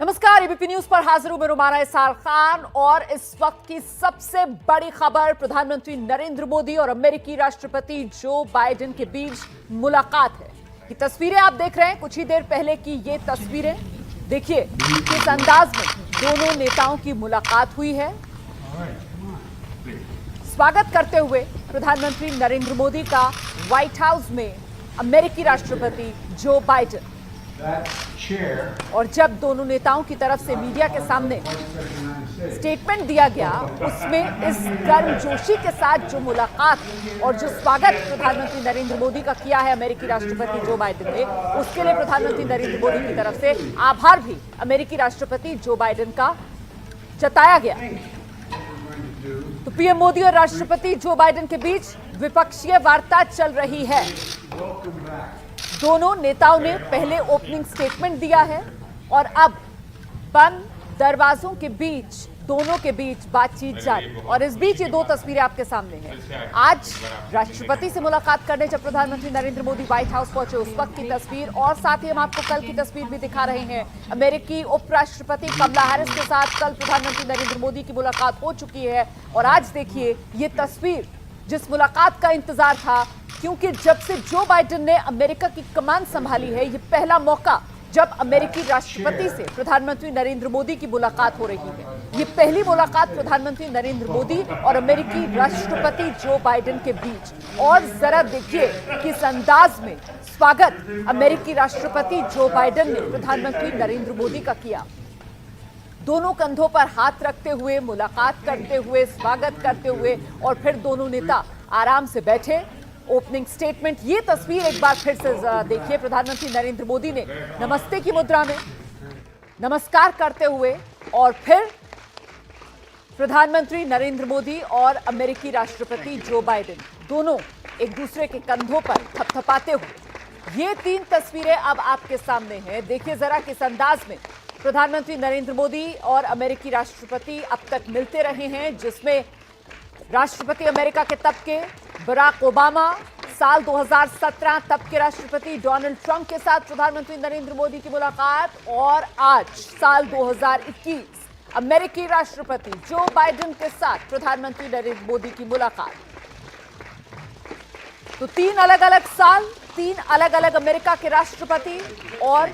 नमस्कार, ABP news पर हाजिर हूं मैं रुमाना इसार खान और इस वक्त की सबसे बड़ी खबर प्रधानमंत्री नरेंद्र मोदी और अमेरिकी राष्ट्रपति जो बाइडेन के बीच मुलाकात है। ये तस्वीरें आप देख रहे हैं, कुछ ही देर पहले की ये तस्वीरें देखिए किस अंदाज में दोनों नेताओं की मुलाकात हुई है। स्वागत करते हुए प्रधानमंत्री नरेंद्र मोदी का व्हाइट हाउस में अमेरिकी राष्ट्रपति जो बाइडेन, और जब दोनों नेताओं की तरफ से मीडिया के सामने स्टेटमेंट दिया गया, उसमें इस गर्मजोशी के साथ जो मुलाकात और जो स्वागत प्रधानमंत्री नरेंद्र मोदी का किया है अमेरिकी राष्ट्रपति जो बाइडेन ने, उसके लिए प्रधानमंत्री नरेंद्र मोदी की तरफ से आभार भी अमेरिकी राष्ट्रपति जो बाइडेन का जताया गया। तो पीएम मोदी और राष्ट्रपति जो बाइडेन के बीच द्विपक्षीय वार्ता चल रही है। दोनों नेताओं ने पहले ओपनिंग स्टेटमेंट दिया है और अब बंद दरवाजों के बीच दोनों के बीच बातचीत जारी। और इस बीच ये दो तस्वीरें आपके सामने हैं। आज राष्ट्रपति से मुलाकात करने जब प्रधानमंत्री नरेंद्र मोदी व्हाइट हाउस पहुंचे उस वक्त की तस्वीर, और साथ ही हम आपको कल की तस्वीर भी दिखा रहे हैं। अमेरिकी उपराष्ट्रपति कमला हैरिस के साथ कल प्रधानमंत्री नरेंद्र मोदी की मुलाकात हो चुकी है। और आज देखिए ये तस्वीर, जिस मुलाकात का इंतजार था, क्योंकि जब से जो बाइडेन ने अमेरिका की कमान संभाली है, ये पहला मौका जब अमेरिकी राष्ट्रपति से प्रधानमंत्री नरेंद्र मोदी की मुलाकात हो रही है। ये पहली मुलाकात प्रधानमंत्री नरेंद्र मोदी और अमेरिकी राष्ट्रपति जो बाइडेन के बीच। और जरा देखिए किस अंदाज में स्वागत अमेरिकी राष्ट्रपति जो बाइडेन ने प्रधानमंत्री नरेंद्र मोदी का किया। दोनों कंधों पर हाथ रखते हुए, मुलाकात करते हुए, स्वागत करते हुए, और फिर दोनों नेता आराम से बैठे। ओपनिंग स्टेटमेंट, ये तस्वीर एक बार फिर से देखिए। प्रधानमंत्री नरेंद्र मोदी ने नमस्ते की मुद्रा में नमस्कार करते हुए, और फिर प्रधानमंत्री नरेंद्र मोदी और अमेरिकी राष्ट्रपति जो बाइडेन दोनों एक दूसरे के कंधों पर थपथपाते हुए। ये तीन तस्वीरें अब आपके सामने हैं। देखिए जरा किस अंदाज में प्रधानमंत्री नरेंद्र मोदी और अमेरिकी राष्ट्रपति अब तक मिलते रहे हैं, जिसमें राष्ट्रपति अमेरिका के तब के बराक ओबामा, साल 2017 तब के राष्ट्रपति डोनाल्ड ट्रंप के साथ प्रधानमंत्री नरेंद्र मोदी की मुलाकात, और आज साल 2021 अमेरिकी राष्ट्रपति जो बाइडेन के साथ प्रधानमंत्री नरेंद्र मोदी की मुलाकात। तो तीन अलग अलग साल, तीन अलग अलग अमेरिका के राष्ट्रपति, और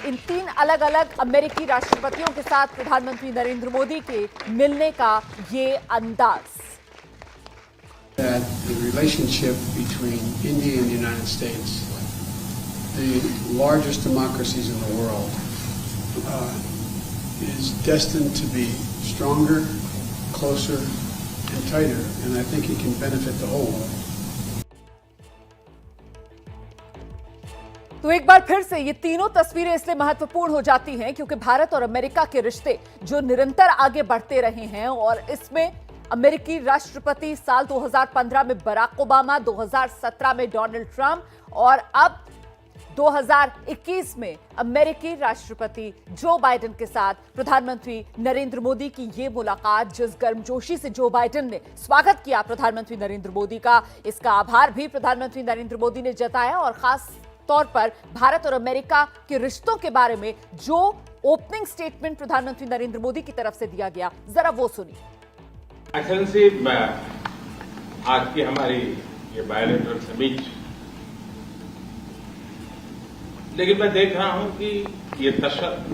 इन तीन अलग अलग अमेरिकी राष्ट्रपतियों के साथ प्रधानमंत्री नरेंद्र मोदी के मिलने का ये अंदाज। That the relationship between India and the United States, the largest democracies in the world, is destined to be stronger, closer, and tighter, and I think it can benefit the whole world. तो एक बार फिर से ये तीनों तस्वीरें इसलिए महत्वपूर्ण हो जाती हैं क्योंकि भारत और अमेरिका के रिश्ते जो निरंतर आगे बढ़ते रहे हैं, और इसमें अमेरिकी राष्ट्रपति साल 2015 में बराक ओबामा, 2017 में डोनाल्ड ट्रंप, और अब 2021 में अमेरिकी राष्ट्रपति जो बाइडेन के साथ प्रधानमंत्री नरेंद्र मोदी की ये मुलाकात। जिस गर्मजोशी से जो बाइडेन ने स्वागत किया प्रधानमंत्री नरेंद्र मोदी का, इसका आभार भी प्रधानमंत्री नरेंद्र मोदी ने जताया। और खास तौर पर भारत और अमेरिका के रिश्तों के बारे में जो ओपनिंग स्टेटमेंट प्रधानमंत्री नरेंद्र मोदी की तरफ से दिया गया, जरा वो सुनिए। एक्सेलेंसी, आज की हमारी ये बायलैटरल समिट, लेकिन मैं देख रहा हूं कि ये दशक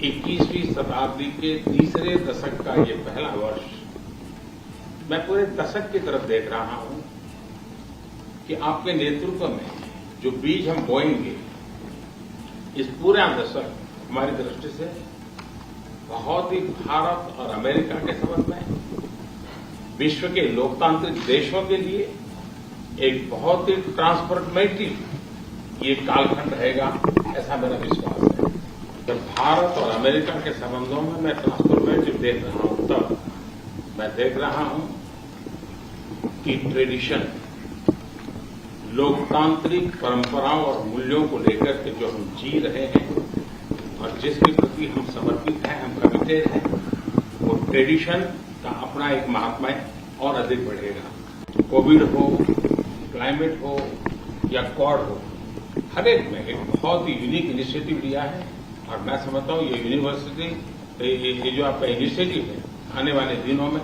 21वीं शताब्दी के तीसरे दशक का ये पहला वर्ष, मैं पूरे दशक की तरफ देख रहा हूं कि आपके नेतृत्व में जो बीज हम बोएंगे, इस पूरा दशक हमारी दृष्टि से बहुत ही भारत और अमेरिका के संबंध में, विश्व के लोकतांत्रिक देशों के लिए एक बहुत ही ट्रांसफॉर्मेटिव ये कालखंड रहेगा, ऐसा मेरा विश्वास है। जब भारत और अमेरिका के संबंधों में मैं ट्रांसफॉर्मेटिव देख रहा हूं, तब मैं देख रहा हूं कि ट्रेडिशन, लोकतांत्रिक परंपराओं और मूल्यों को लेकर के जो हम जी रहे हैं और जिसके प्रति हम समर्पित हैं, हम कमिटेड हैं, वो ट्रेडिशन का अपना एक महात्म्य और अधिक बढ़ेगा। कोविड हो, क्लाइमेट हो या क्वाड हो, हर एक में एक बहुत ही यूनिक इनिशिएटिव लिया है और मैं समझता हूँ ये यूनिवर्सिटी ये जो आपका इनिशिएटिव है आने वाले दिनों में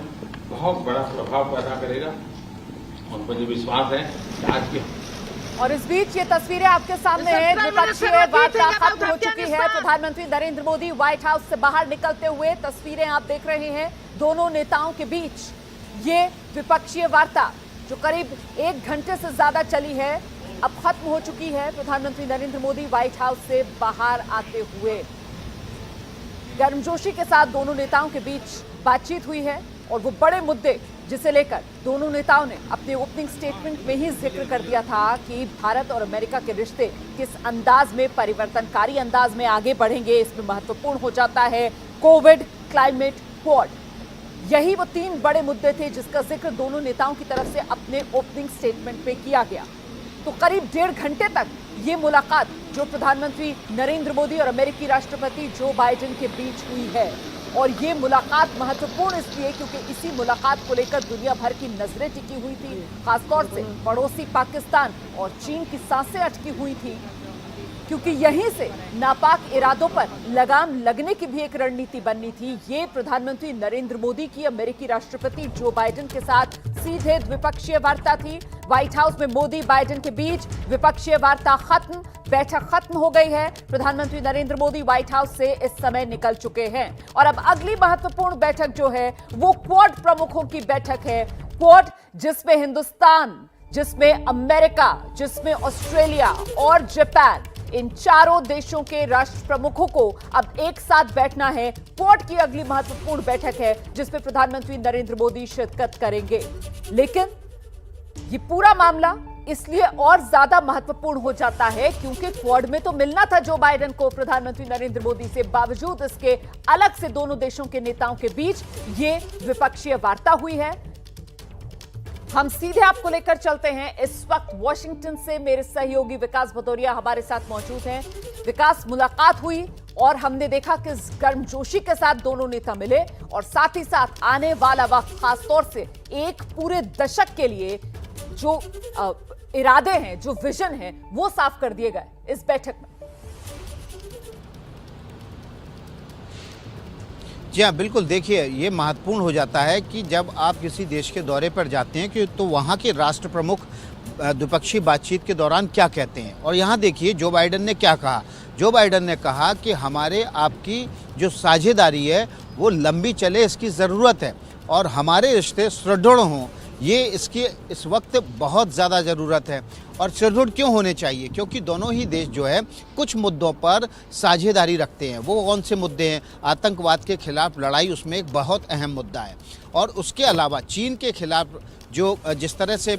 बहुत बड़ा प्रभाव पैदा करेगा और मुझे विश्वास है कि आज की और इस बीच ये तस्वीरें आपके सामने हैं। द्विपक्षीय वार्ता खत्म हो चुकी है। प्रधानमंत्री नरेंद्र मोदी व्हाइट हाउस से बाहर निकलते हुए तस्वीरें आप देख रहे हैं। दोनों नेताओं के बीच ये द्विपक्षीय वार्ता जो करीब 1 घंटे से ज्यादा चली है अब खत्म हो चुकी है। प्रधानमंत्री नरेंद्र मोदी व्हाइट हाउस से बाहर आते हुए गर्मजोशी के साथ दोनों नेताओं के बीच बातचीत हुई है और वो बड़े मुद्दे जिसे लेकर दोनों नेताओं ने अपने ओपनिंग स्टेटमेंट में ही जिक्र कर दिया था कि भारत और अमेरिका के रिश्ते किस अंदाज में, परिवर्तनकारी अंदाज में आगे बढ़ेंगे। इसमें महत्वपूर्ण हो जाता है कोविड, क्लाइमेट, क्वाड। यही वो 3 बड़े मुद्दे थे जिसका जिक्र दोनों नेताओं की तरफ से अपने ओपनिंग स्टेटमेंट में किया गया। तो करीब 1.5 घंटे तक ये मुलाकात जो प्रधानमंत्री नरेंद्र मोदी और अमेरिकी राष्ट्रपति जो बाइडेन के बीच हुई है, और ये मुलाकात महत्वपूर्ण इसलिए क्योंकि इसी मुलाकात को लेकर दुनिया भर की नजरें टिकी हुई थी। खासतौर से पड़ोसी पाकिस्तान और चीन की सांसें अटकी हुई थी क्योंकि यहीं से नापाक इरादों पर लगाम लगने की भी एक रणनीति बननी थी। ये प्रधानमंत्री नरेंद्र मोदी की अमेरिकी राष्ट्रपति जो बाइडेन के साथ सीधे द्विपक्षीय वार्ता थी। व्हाइट हाउस में मोदी बाइडेन के बीच द्विपक्षीय वार्ता खत्म, बैठक खत्म हो गई है। प्रधानमंत्री नरेंद्र मोदी व्हाइट हाउस से इस समय निकल चुके हैं और अब अगली महत्वपूर्ण बैठक जो है वो क्वाड प्रमुखों की बैठक है। क्वाड जिसमें हिंदुस्तान, जिसमें अमेरिका, जिसमें ऑस्ट्रेलिया और जापान, इन चारों देशों के राष्ट्र प्रमुखों को अब एक साथ बैठना है। क्वाड की अगली महत्वपूर्ण बैठक है जिसमें प्रधानमंत्री नरेंद्र मोदी शिरकत करेंगे। लेकिन ये पूरा मामला इसलिए और ज्यादा महत्वपूर्ण हो जाता है क्योंकि क्वाड में तो मिलना था जो बाइडेन को प्रधानमंत्री नरेंद्र मोदी से, बावजूद इसके अलग से दोनों देशों के नेताओं के बीच ये द्विपक्षीय वार्ता हुई है। हम सीधे आपको लेकर चलते हैं इस वक्त वॉशिंगटन से। मेरे सहयोगी विकास भदौरिया हमारे साथ मौजूद हैं। विकास, मुलाकात हुई और हमने देखा कि गर्मजोशी के साथ दोनों नेता मिले और साथ ही साथ आने वाला वक्त, खासतौर से एक पूरे दशक के लिए जो इरादे हैं, जो विजन है, वो साफ कर दिए गए इस बैठक में। जी हाँ, बिल्कुल। देखिए, ये महत्वपूर्ण हो जाता है कि जब आप किसी देश के दौरे पर जाते हैं कि तो वहाँ के राष्ट्र प्रमुख द्विपक्षीय बातचीत के दौरान क्या कहते हैं। और यहाँ देखिए जो बाइडेन ने क्या कहा। जो बाइडेन ने कहा कि हमारे आपकी जो साझेदारी है वो लंबी चले, इसकी ज़रूरत है और हमारे रिश्ते सुदृढ़ हों, ये इसकी इस वक्त बहुत ज़्यादा ज़रूरत है। और सुदृढ़ क्यों होने चाहिए? क्योंकि दोनों ही देश जो है कुछ मुद्दों पर साझेदारी रखते हैं। वो कौन से मुद्दे हैं? आतंकवाद के खिलाफ लड़ाई उसमें एक बहुत अहम मुद्दा है। और उसके अलावा चीन के खिलाफ जो जिस तरह से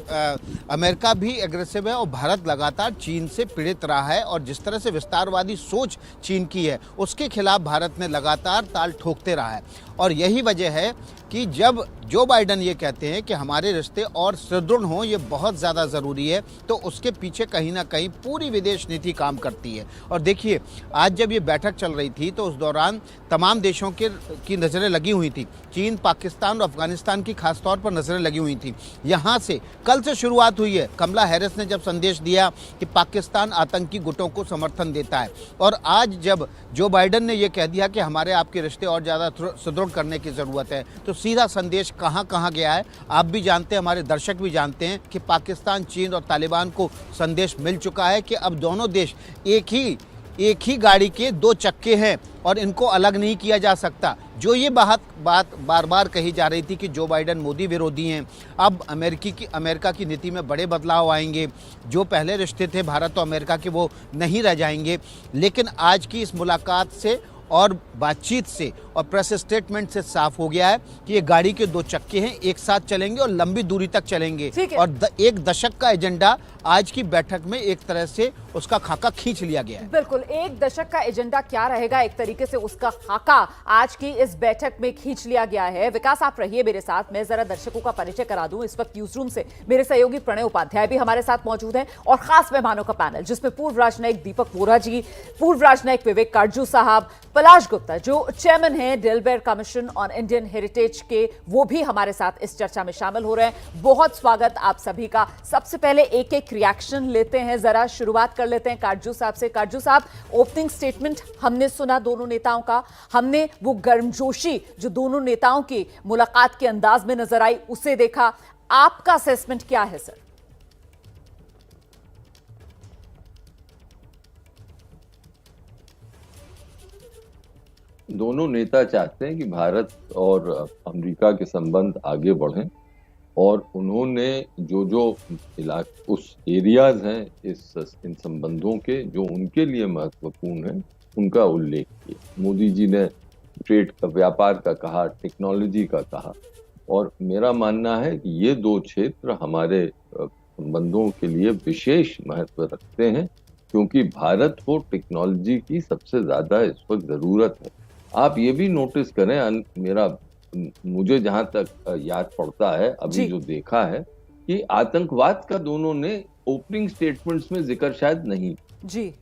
अमेरिका भी एग्रेसिव है और भारत लगातार चीन से पीड़ित रहा है और जिस तरह से विस्तारवादी सोच चीन की है उसके खिलाफ भारत ने लगातार ताल ठोकते रहा है। और यही वजह है कि जब जो बाइडेन ये कहते हैं कि हमारे रिश्ते और सुदृढ़ हों, ये बहुत ज़्यादा ज़रूरी है, तो उसके पीछे कहीं ना कहीं पूरी विदेश नीति काम करती है। और देखिए, आज जब ये बैठक चल रही थी तो उस दौरान तमाम देशों की नज़रें लगी हुई थी। चीन, पाकिस्तान और अफगानिस्तान की खासतौर पर नज़रें लगी हुई थी। यहाँ से कल से शुरुआत हुई है। कमला हैरिस ने जब संदेश दिया कि पाकिस्तान आतंकी गुटों को समर्थन देता है, और आज जब जो बाइडेन ने यह कह दिया कि हमारे आपके रिश्ते और ज़्यादा सुदृढ़ करने की ज़रूरत है, तो सीधा संदेश कहाँ कहाँ गया है आप भी जानते हैं, हमारे दर्शक भी जानते हैं कि पाकिस्तान, चीन और तालिबान को संदेश मिल चुका है कि अब दोनों देश एक ही गाड़ी के 2 चक्के हैं और इनको अलग नहीं किया जा सकता। जो ये बात बार बार कही जा रही थी कि जो बाइडेन मोदी विरोधी हैं, अब अमेरिका की नीति में बड़े बदलाव आएंगे, जो पहले रिश्ते थे भारत और अमेरिका के वो नहीं रह जाएंगे। लेकिन आज की इस मुलाकात से और बातचीत से और प्रेस स्टेटमेंट से साफ हो गया है कि ये गाड़ी के 2 चक्के हैं, एक साथ चलेंगे और लंबी दूरी तक चलेंगे। और एक दशक का एजेंडा आज की बैठक में एक तरह से उसका खाका खींच लिया गया है। बिल्कुल, एक दशक का एजेंडा क्या रहेगा, एक तरीके से उसका खाका आज की इस बैठक में खींच लिया गया है। विकास, आप रहिए मेरे साथ, मैं जरा दर्शकों का परिचय करा दूं। इस वक्त न्यूज रूम से मेरे सहयोगी प्रणय उपाध्याय भी हमारे साथ मौजूद हैं और खास मेहमानों का पैनल जिसमें पूर्व राजनयिक दीपक वोरा जी, पूर्व राजनयिक विवेक काटजू साहब, पलाश गुप्ता जो चेयरमैन है हैं Delaware commission on Indian heritage के, वो भी हमारे साथ इस चर्चा में शामिल हो रहे हैं। बहुत स्वागत आप सभी का। सबसे पहले एक एक रिएक्शन लेते हैं, जरा शुरुआत कर लेते हैं काटजू साहब से। काटजू साहब, ओपनिंग स्टेटमेंट हमने सुना दोनों नेताओं का, हमने वो गर्मजोशी जो दोनों नेताओं की मुलाकात के अंदाज में नजर आई उसे देखा। आपका असेसमेंट क्या है सर? दोनों नेता चाहते हैं कि भारत और अमेरिका के संबंध आगे बढ़ें और उन्होंने जो उस एरियाज हैं इन संबंधों के जो उनके लिए महत्वपूर्ण हैं उनका उल्लेख किया। मोदी जी ने ट्रेड का, व्यापार का कहा, टेक्नोलॉजी का कहा, और मेरा मानना है कि ये दो क्षेत्र हमारे संबंधों के लिए विशेष महत्व रखते हैं क्योंकि भारत को टेक्नोलॉजी की सबसे ज्यादा इस वक्त जरूरत है। आप ये भी नोटिस करें, मुझे जहां तक याद पड़ता है अभी जो देखा है कि आतंकवाद का दोनों ने ओपनिंग स्टेटमेंट्स में जिक्र शायद नहीं। जी,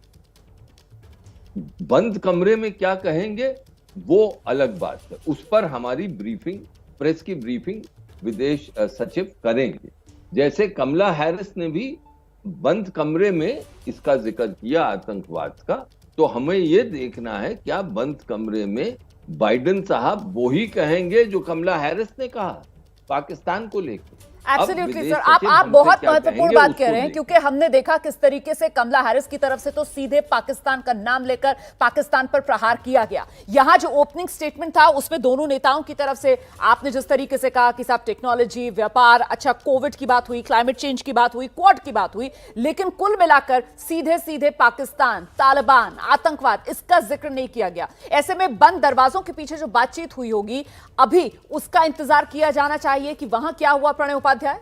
बंद कमरे में क्या कहेंगे वो अलग बात है, उस पर हमारी ब्रीफिंग, प्रेस की ब्रीफिंग विदेश सचिव करेंगे। जैसे कमला हैरिस ने भी बंद कमरे में इसका जिक्र किया आतंकवाद का, तो हमें ये देखना है क्या बंद कमरे में बाइडेन साहब वो ही कहेंगे जो कमला हैरिस ने कहा पाकिस्तान को लेकर। एब्सोल्युटली सर, आप बहुत महत्वपूर्ण बात कह रहे हैं क्योंकि हमने देखा किस तरीके से कमला हैरिस की तरफ से तो सीधे पाकिस्तान का नाम लेकर पाकिस्तान पर प्रहार किया गया। यहां जो ओपनिंग स्टेटमेंट था उसमें दोनों नेताओं की तरफ से आपने जिस तरीके से कहा कि साहब टेक्नोलॉजी, व्यापार, अच्छा कोविड की बात हुई, क्लाइमेट चेंज की बात हुई, क्वाड की बात हुई, लेकिन कुल मिलाकर सीधे सीधे पाकिस्तान, तालिबान, आतंकवाद, इसका जिक्र नहीं किया गया। ऐसे में बंद दरवाजों के पीछे जो बातचीत हुई होगी अभी उसका इंतजार किया जाना चाहिए कि वहां क्या हुआ। प्रणय उपाध्याय,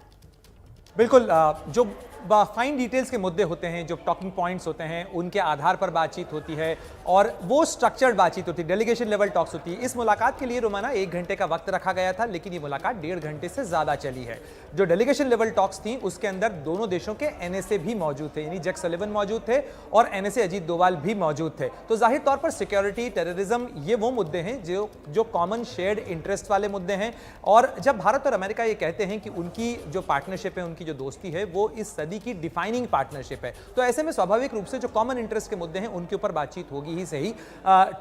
बिल्कुल, जो फाइन डिटेल्स के मुद्दे होते हैं, जो टॉकिंग पॉइंट्स होते हैं, उनके आधार पर बातचीत होती है और वो स्ट्रक्चर्ड बातचीत होती है, डेलीगेशन लेवल टॉक्स होती है। इस मुलाकात के लिए रोमाना 1 घंटे का वक्त रखा गया था, लेकिन ये मुलाकात 1.5 घंटे से ज्यादा चली है। जो डेलीगेशन लेवल टॉक्स थी उसके अंदर दोनों देशों के एनएसए भी मौजूद थे, यानी जैक सलिवन मौजूद थे और एनएसए अजीत डोवाल भी मौजूद थे। तो जाहिर तौर पर सिक्योरिटी, टेररिज्म, ये वो मुद्दे हैं जो कॉमन शेयर्ड इंटरेस्ट वाले मुद्दे हैं। और जब भारत और अमेरिका ये कहते हैं कि उनकी जो पार्टनरशिप है, उनकी जो दोस्ती है, वो इस सदी की डिफाइनिंग पार्टनरशिप है, तो ऐसे में स्वाभाविक रूप से जो कॉमन इंटरेस्ट के मुद्दे हैं उनके ऊपर बातचीत होगी ही सही।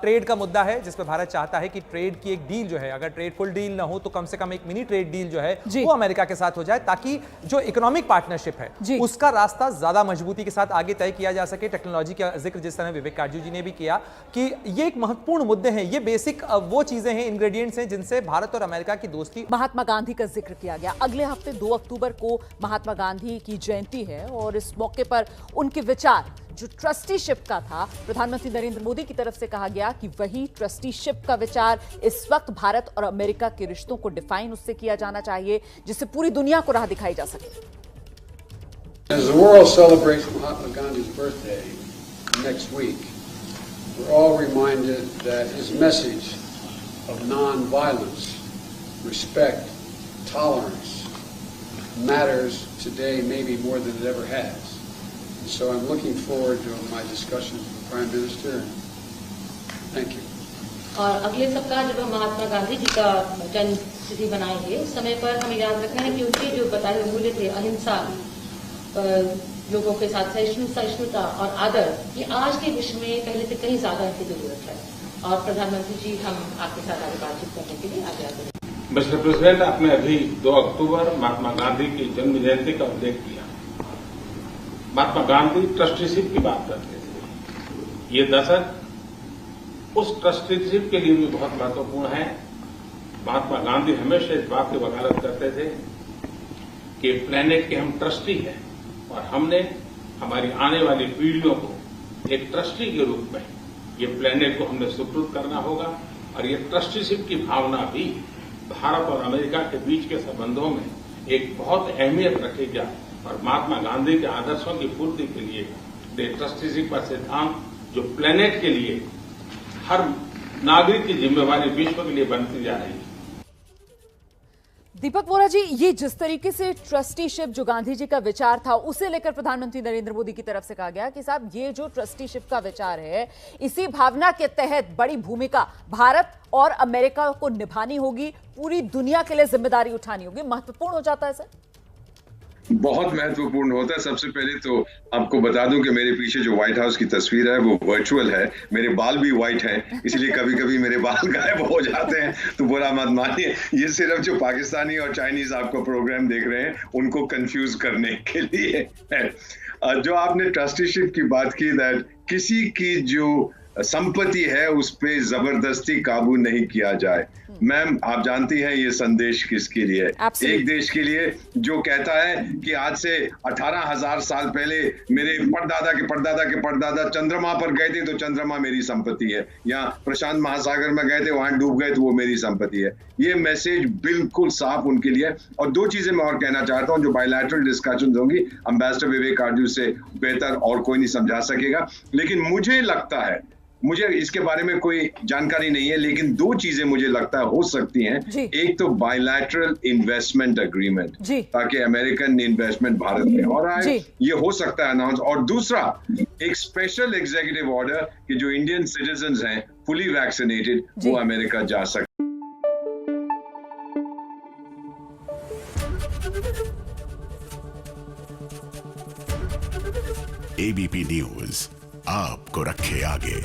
ट्रेड का मुद्दा है जिस पर भारत चाहता है कि ट्रेड की एक डील जो है, अगर ट्रेड फुल डील ना हो तो कम से कम एक मिनी ट्रेड डील जो है वो अमेरिका के साथ हो जाए, ताकि जो इकोनॉमिक पार्टनरशिप है उसका रास्ता ज्यादा मजबूती के साथ आगे तय किया जा सके। टेक्नोलॉजी का जिक्र जिस तरह विवेक काटजू जी ने भी किया कि ये एक महत्वपूर्ण मुद्दे हैं, ये बेसिक वो चीजें हैं, इंग्रेडिएंट्स हैं जिनसे भारत और अमेरिका की दोस्ती। महात्मा गांधी का जिक्र किया गया। अगले हफ्ते 2 अक्टूबर को महात्मा गांधी की जयंती है और इस मौके पर उनके विचार जो ट्रस्टीशिप का था, प्रधानमंत्री नरेंद्र मोदी की तरफ से कहा गया कि वही ट्रस्टीशिप का विचार इस वक्त भारत और अमेरिका के रिश्तों को डिफाइन उससे किया जाना चाहिए जिससे पूरी दुनिया को राह दिखाई जा सके। As the world celebrates Mahatma Gandhi's birthday next week, we're all reminded that his message of non-violence, respect, tolerance matters today maybe more than it ever has. So I'm looking forward to my discussions with the Prime Minister. Thank you. और अगले सप्ताह जब हम महात्मा गांधी जी का जन्म तिथि बनाएंगे, उस समय पर हमें याद रखना है कि उनके जो बताए हुए मूल्य थे, अहिंसा, लोगों के साथ सहिष्णुता और आदर, ये आज के विश्व में पहले से कहीं ज्यादा इनकी जरूरत है। और प्रधानमंत्री जी, हम आपके साथ आगे बातचीत करने के लिए आगे आते हैं। मिस्टर प्रेसिडेंट, आपने अभी 2 अक्टूबर महात्मा गांधी की जन्म जयंती का उल्लेख किया। महात्मा गांधी ट्रस्टीशिप की बात करते थे। ये दशक उस ट्रस्टीशिप के लिए भी बहुत महत्वपूर्ण है। महात्मा गांधी हमेशा इस बात की वकालत करते थे कि प्लेनेट के हम ट्रस्टी हैं और हमने हमारी आने वाली पीढ़ियों को एक ट्रस्टी के रूप में ये प्लेनेट को हमने सुपुर्द करना होगा। और ये ट्रस्टीशिप की भावना भी भारत और अमेरिका के बीच के संबंधों में एक बहुत अहमियत रखेगा। और महात्मा गांधी के आदर्शों की पूर्ति के लिए ट्रस्टीशिप का सिद्धांत जो प्लेनेट के लिए हर नागरिक की जिम्मेवारी विश्व के लिए बनती जा रही है। दीपक वोरा जी, ये जिस तरीके से ट्रस्टीशिप जो गांधी जी का विचार था उसे लेकर प्रधानमंत्री नरेंद्र मोदी की तरफ से कहा गया कि साहब ये जो ट्रस्टीशिप का विचार है, इसी भावना के तहत बड़ी भूमिका भारत और अमेरिका को निभानी होगी, पूरी दुनिया के लिए जिम्मेदारी उठानी होगी। महत्वपूर्ण हो जाता है सर? बहुत महत्वपूर्ण होता है। सबसे पहले तो आपको बता दूं कि मेरे पीछे जो व्हाइट हाउस की तस्वीर है वो वर्चुअल है। मेरे बाल भी व्हाइट हैं, इसलिए कभी कभी मेरे बाल गायब हो जाते हैं, तो बुरा मत मानिए। ये सिर्फ जो पाकिस्तानी और चाइनीज आपको प्रोग्राम देख रहे हैं उनको कंफ्यूज करने के लिए है। जो आपने ट्रस्टीशिप की बात की, दैट किसी की जो संपत्ति है उस पे जबरदस्ती काबू नहीं किया जाए। मैम, आप जानती हैं ये संदेश किसके लिए है? एक देश के लिए जो कहता है कि आज से 18,000 साल पहले मेरे परदादा के परदादा के परदादा चंद्रमा पर गए थे तो चंद्रमा मेरी संपत्ति है, या प्रशांत महासागर में गए थे वहां डूब गए तो वो मेरी संपत्ति है। ये मैसेज बिल्कुल साफ उनके लिए। और दो चीजें मैं और कहना चाहता हूं, जो बायलैटरल डिस्कशन होंगी एम्बेसडर विवेक आर्जू से बेहतर और कोई नहीं समझा सकेगा, लेकिन मुझे लगता है, मुझे इसके बारे में कोई जानकारी नहीं है, लेकिन दो चीजें मुझे लगता है हो सकती हैं। एक तो बायलैटरल इन्वेस्टमेंट एग्रीमेंट, ताकि अमेरिकन इन्वेस्टमेंट भारत में और आए, ये हो सकता है अनाउंस। और दूसरा, एक स्पेशल एग्जीक्यूटिव ऑर्डर कि जो इंडियन सिटीजन हैं फुली वैक्सीनेटेड वो अमेरिका जा सकते। एबीपी न्यूज आपको रखे आगे।